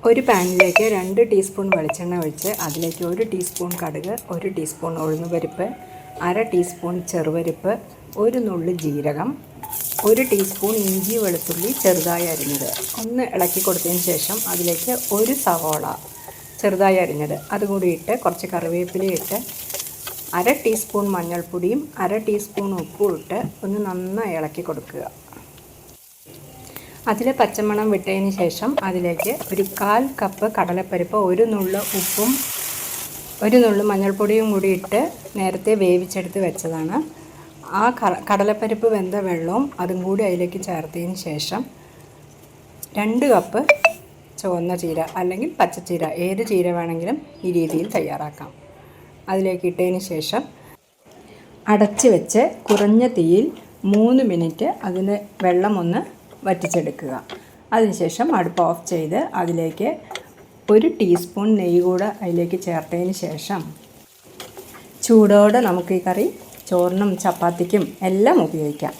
ഒരു പാനിലേക്ക് 2 ടീസ്പൂൺ വെളിച്ചെണ്ണ ഒഴിച്ച് അതിലേക്ക് 1 ടീസ്പൂൺ കടുക്, 1 ടീസ്പൂൺ ഉഴുന്നുപരിപ്പ്, 1/2 ടീസ്പൂൺ ചെറുപരിപ്പ്, 1 നുള്ളി ജീരകം, 1 ടീസ്പൂൺ ഇഞ്ചി വെളുത്തുള്ളി ചെറുതായി അരിഞ്ഞത് ഒന്ന് ഇളക്കി കൊടുത്തതിന് ശേഷം അതിലേക്ക് 1 സവോള ചെറുതായി അരിഞ്ഞത് അതുകൂടി ഇട്ട് കുറച്ച് കറിവേപ്പില ഇട്ട് 1/2 ടീസ്പൂൺ മഞ്ഞൾപ്പൊടിയും 1/2 ടീസ്പൂൺ ഉപ്പും ഇട്ട് ഒന്ന് നന്നായി ഇളക്കി കൊടുക്കുക. അതിൽ പച്ചമണം വിട്ടതിന് ശേഷം അതിലേക്ക് ഒരു 1/4 കപ്പ് കടലപ്പരിപ്പ്, 1 നുള്ള് ഉപ്പും 1 നുള്ള് മഞ്ഞൾപ്പൊടിയും കൂടി ഇട്ട് നേരത്തെ വേവിച്ചെടുത്ത് വെച്ചതാണ്. ആ കടലപ്പരിപ്പ് വെന്ത വെള്ളവും അതും കൂടി അതിലേക്ക് ചേർത്തതിന് ശേഷം 2 കപ്പ് ചുവന്ന ചീര അല്ലെങ്കിൽ പച്ചച്ചീര, ഏത് ചീര വേണമെങ്കിലും ഈ രീതിയിൽ തയ്യാറാക്കാം. അതിലേക്ക് ഇട്ടതിന് ശേഷം അടച്ച് വെച്ച് കുറഞ്ഞ തീയിൽ 3 മിനിറ്റ് അതിന് വെള്ളം ഒന്ന് വറ്റിച്ചെടുക്കുക. അതിനുശേഷം അടുപ്പ് ഓഫ് ചെയ്ത് അതിലേക്ക് 1 ടീസ്പൂൺ നെയ്യ് കൂടെ അതിലേക്ക് ചേർത്തതിന് ശേഷം ചൂടോടെ നമുക്ക് ഈ കറി ചോറിനും ചപ്പാത്തിക്കും എല്ലാം ഉപയോഗിക്കാം.